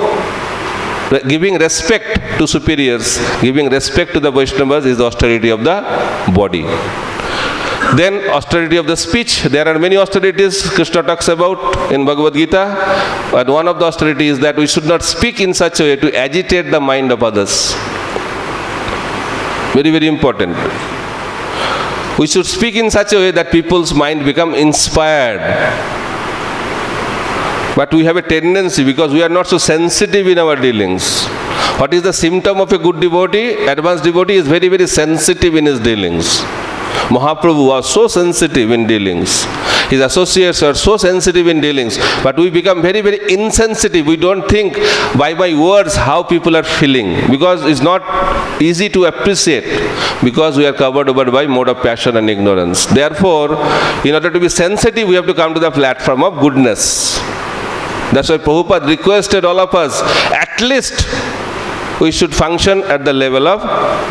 giving respect to superiors, giving respect to the Vaishnavas is the austerity of the body. Then austerity of the speech. There are many austerities Krishna talks about in Bhagavad Gita. And one of the austerities is that we should not speak in such a way to agitate the mind of others. Very, very important. We should speak in such a way that people's mind become inspired. But we have a tendency, because we are not so sensitive in our dealings. What is the symptom of a good devotee? Advanced devotee is very, very sensitive in his dealings. Mahaprabhu was so sensitive in dealings. His associates are so sensitive in dealings. But we become very, very insensitive. We don't think by my words how people are feeling. Because it's not easy to appreciate. Because we are covered over by mode of passion and ignorance. Therefore, in order to be sensitive, we have to come to the platform of goodness. That's why Prabhupada requested all of us, at least we should function at the level of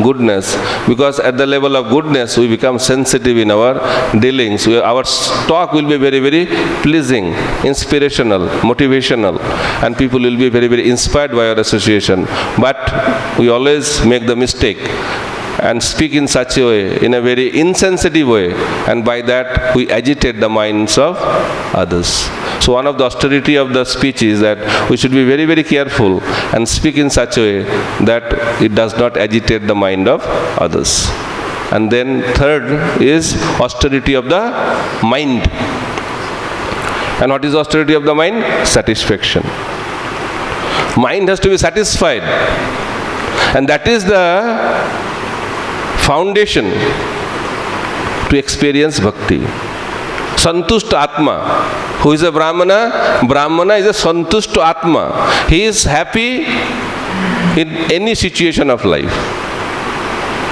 goodness. Because at the level of goodness, we become sensitive in our dealings. Our talk will be very, very pleasing, inspirational, motivational. And people will be very, very inspired by our association. But we always make the mistake and speak in such a way, in a very insensitive way. And by that, we agitate the minds of others. So one of the austerity of the speech is that we should be very, very careful and speak in such a way that it does not agitate the mind of others. And then third is austerity of the mind. And what is austerity of the mind? Satisfaction. Mind has to be satisfied. And that is the foundation to experience bhakti. Santushta Atma. Who is a Brahmana? Brahmana is a Santushta Atma. He is happy in any situation of life.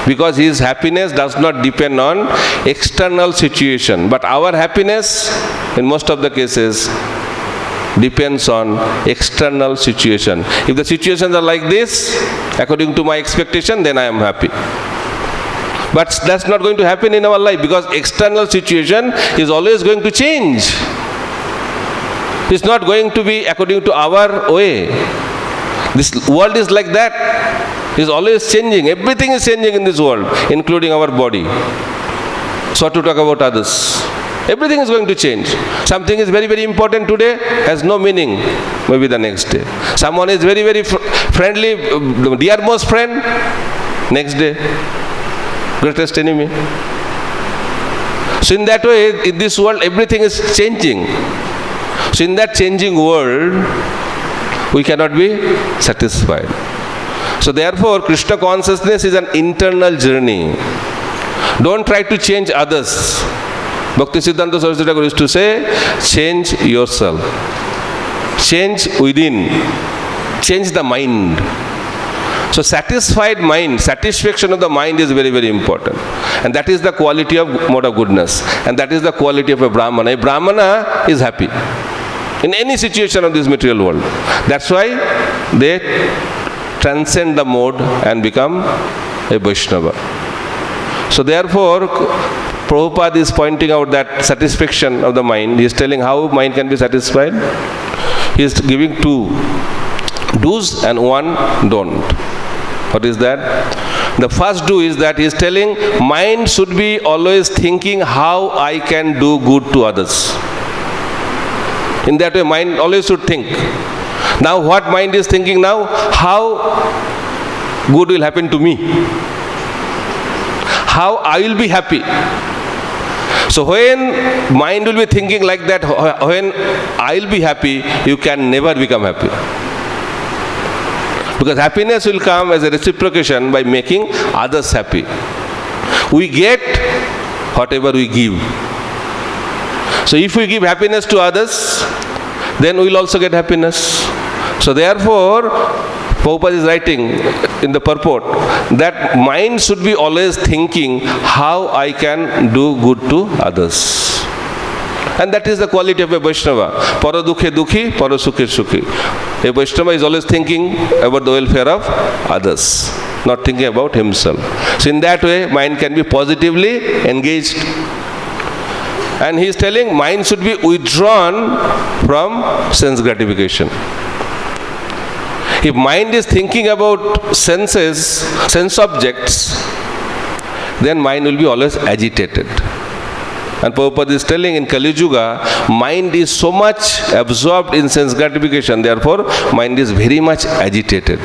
Because his happiness does not depend on external situation. But our happiness, in most of the cases, depends on external situation. If the situations are like this, according to my expectation, then I am happy. But that's not going to happen in our life, because external situation is always going to change. It's not going to be according to our way. This world is like that. It's always changing. Everything is changing in this world, including our body. So to talk about others. Everything is going to change. Something is very, very important today, has no meaning maybe the next day. Someone is very, very friendly, dearmost friend, next day, greatest enemy. So in that way, in this world, everything is changing. So in that changing world, we cannot be satisfied. So therefore, Krishna consciousness is an internal journey. Don't try to change others. Bhakti Siddhanta Saraswati Thakur used to say, change yourself. Change within. Change the mind. So satisfied mind, satisfaction of the mind is very, very important. And that is the quality of mode of goodness. And that is the quality of a Brahmana. A Brahmana is happy in any situation of this material world. That's why they transcend the mode and become a Vaishnava. So therefore, Prabhupada is pointing out that satisfaction of the mind. He is telling how mind can be satisfied. He is giving two do's and one don't. What is that? The first do is that he is telling mind should be always thinking how I can do good to others. In that way, mind always should think. Now what mind is thinking now? How good will happen to me? How I will be happy? So when mind will be thinking like that, when I will be happy, you can never become happy. Because happiness will come as a reciprocation by making others happy. We get whatever we give. So if we give happiness to others, then we will also get happiness. So therefore, Prabhupada is writing in the purport that mind should be always thinking how I can do good to others. And that is the quality of a Vaishnava. Para dukhe dukhi, para sukhe sukhi. A Vaishnava is always thinking about the welfare of others, not thinking about himself. So in that way, mind can be positively engaged. And he is telling mind should be withdrawn from sense gratification. If mind is thinking about senses, sense objects, then mind will be always agitated. And Prabhupada is telling in Kali Yuga, mind is so much absorbed in sense gratification, therefore mind is very much agitated.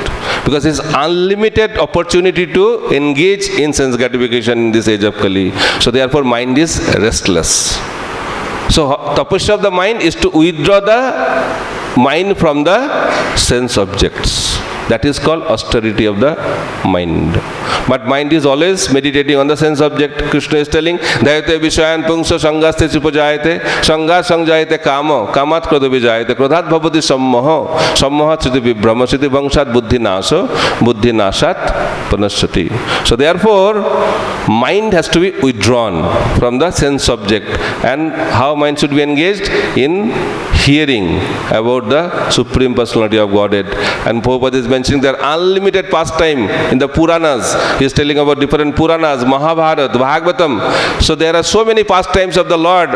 Because there is unlimited opportunity to engage in sense gratification in this age of Kali. So therefore mind is restless. So tapasya of the mind is to withdraw the mind from the sense objects. That is called austerity of the mind. But mind is always meditating on the sense object. Krishna is telling, Dayate Vishayan Pungsa Sangaste Supajayate Sanga Sangjayate Kamo Kamat Krodha Vijayate Krodhat Bhavati Sammoho Sammohat Siddhi Vibhrama Siddhi Vangshat Buddhi Naso Buddhi Nashat Panasati. So therefore, mind has to be withdrawn from the sense object. And how mind should be engaged? In hearing about the Supreme Personality of Godhead. And Prabhupada is mentioning there are unlimited pastime in the Puranas. He is telling about different Puranas, Mahabharata, Bhagavatam. So there are so many pastimes of the Lord.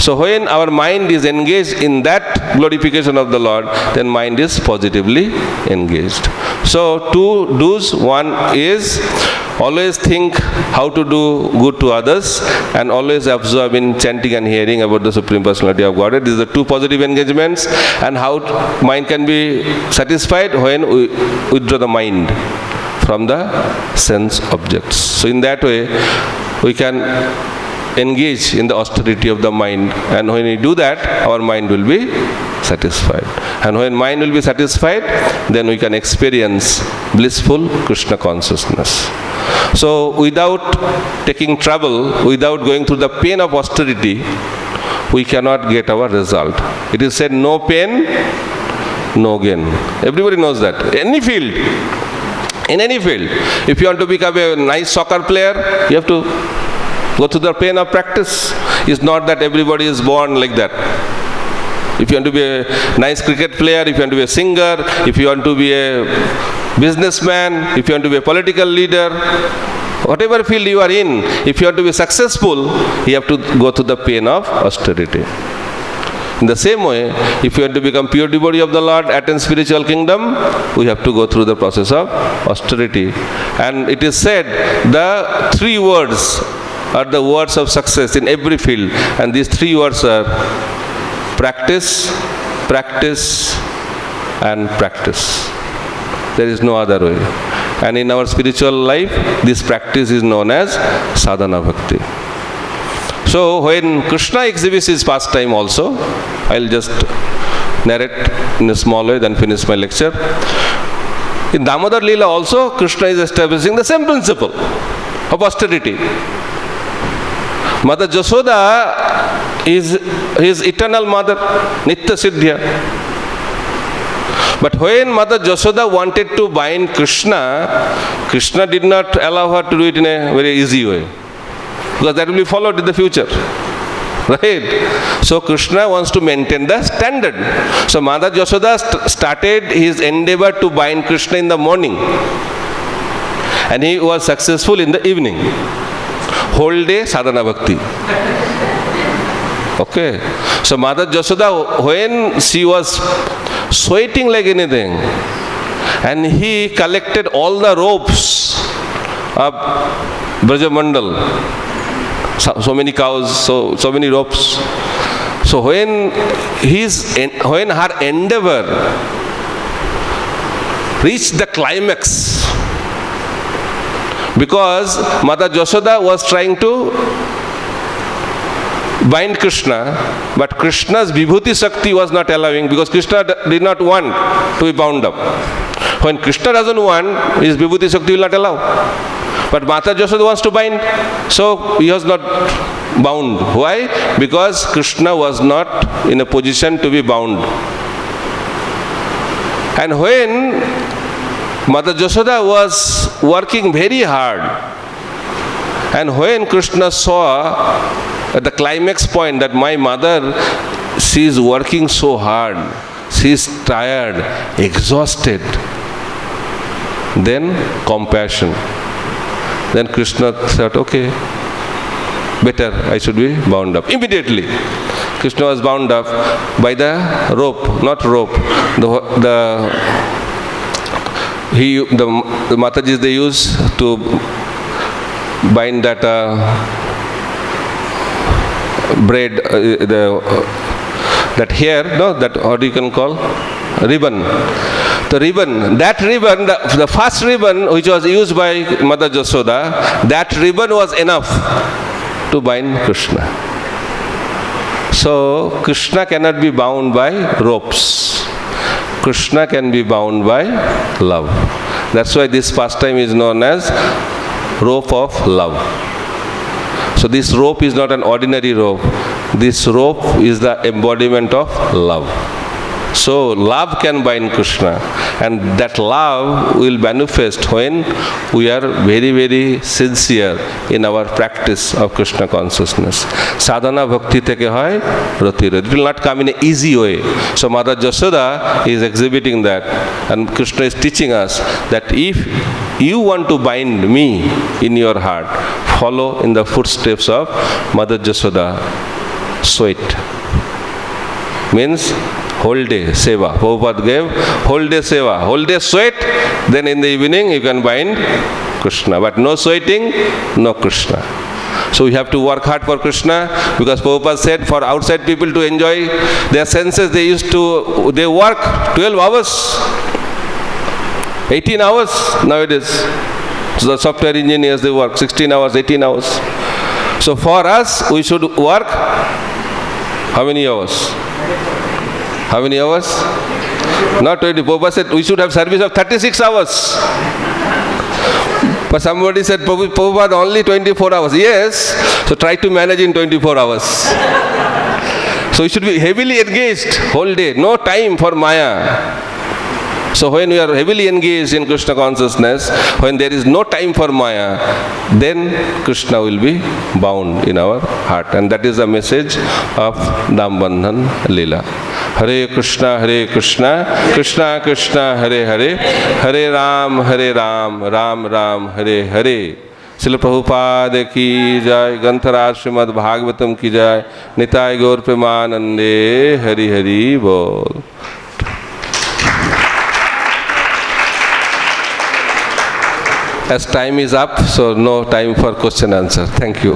So when our mind is engaged in that glorification of the Lord, then mind is positively engaged. So two do's. One is always think how to do good to others and always absorb in chanting and hearing about the Supreme Personality of Godhead. These are the two positive engagements. And how mind can be satisfied? When we withdraw the mind from the sense objects. So in that way, we can engage in the austerity of the mind. And when we do that, our mind will be satisfied. And when mind will be satisfied, then we can experience blissful Krishna consciousness. So without taking trouble, without going through the pain of austerity, we cannot get our result. It is said, no pain, no gain. Everybody knows that. Any field, in any field, if you want to become a nice soccer player, you have to go through the pain of practice. It's not that everybody is born like that. If you want to be a nice cricket player, if you want to be a singer, if you want to be a businessman, if you want to be a political leader, whatever field you are in, if you want to be successful, you have to go through the pain of austerity. In the same way, if you want to become pure devotee of the Lord, attain spiritual kingdom, we have to go through the process of austerity. And it is said, the three words are the words of success in every field. And these three words are practice, practice, and practice. There is no other way. And in our spiritual life, this practice is known as sadhana bhakti. So when Krishna exhibits his pastime also, I'll just narrate in a small way, then finish my lecture. In Damodar Leela also, Krishna is establishing the same principle of austerity. Mother Jasoda is his eternal mother, Nitya Siddhya. But when Mother Yashoda wanted to bind Krishna, Krishna did not allow her to do it in a very easy way, because that will be followed in the future. Right? So Krishna wants to maintain the standard. So Mother Yashoda started his endeavor to bind Krishna in the morning, and he was successful in the evening. Whole day sadhana bhakti. Okay. So Mother Yashoda, when she was sweating like anything, and he collected all the ropes of Brajamandal, so many cows, so many ropes. So when her endeavor reached the climax, because Mother Yashoda was trying to bind Krishna, but Krishna's Vibhuti Shakti was not allowing, because Krishna did not want to be bound up. When Krishna doesn't want, his Vibhuti Shakti will not allow. But Mata Yashoda wants to bind, so he was not bound. Why? Because Krishna was not in a position to be bound. And when Mata Yashoda was working very hard, and when Krishna saw at the climax point that my mother, she is working so hard, she is tired, exhausted, then compassion. Then Krishna thought, okay, better I should be bound up. Immediately, Krishna was bound up by the rope, not rope. The Matajis, they use to bind that braid, that hair, no, that what you can call ribbon. The ribbon, that ribbon, the first ribbon which was used by Mother Yashoda, that ribbon was enough to bind Krishna. So Krishna cannot be bound by ropes. Krishna can be bound by love. That's why this pastime is known as rope of love. So this rope is not an ordinary rope. This rope is the embodiment of love. So love can bind Krishna, and that love will manifest when we are very, very sincere in our practice of Krishna consciousness. Sadhana bhakti teke hoy rati rati. It will not come in an easy way. So Mother Yashoda is exhibiting that, and Krishna is teaching us that if you want to bind me in your heart, follow in the footsteps of Mother Yashoda. Sweat means whole day seva. Prabhupada gave whole day seva, whole day sweat, then in the evening you can bind Krishna. But no sweating, no Krishna. So we have to work hard for Krishna, because Prabhupada said for outside people to enjoy their senses, they work 12 hours, 18 hours nowadays. So the software engineers, they work 16 hours, 18 hours. So for us, we should work how many hours? How many hours? Not 20. Prabhupada said we should have service of 36 hours. But somebody said, Prabhupada, only 24 hours. Yes, so try to manage in 24 hours. So we should be heavily engaged whole day. No time for Maya. So when we are heavily engaged in Krishna consciousness, when there is no time for Maya, then Krishna will be bound in our heart. And that is the message of Dambandhan Leela. Hare Krishna, Krishna Krishna, Hare Hare, Hare Ram, Ram Ram, Hare Hare. Srila Prabhupada ki jai, Grantaraj Srimad Bhagavatam ki jai, Nitai Gaur Premanande, Hari Hari Bol. As time is up, so no time for question answer. Thank you.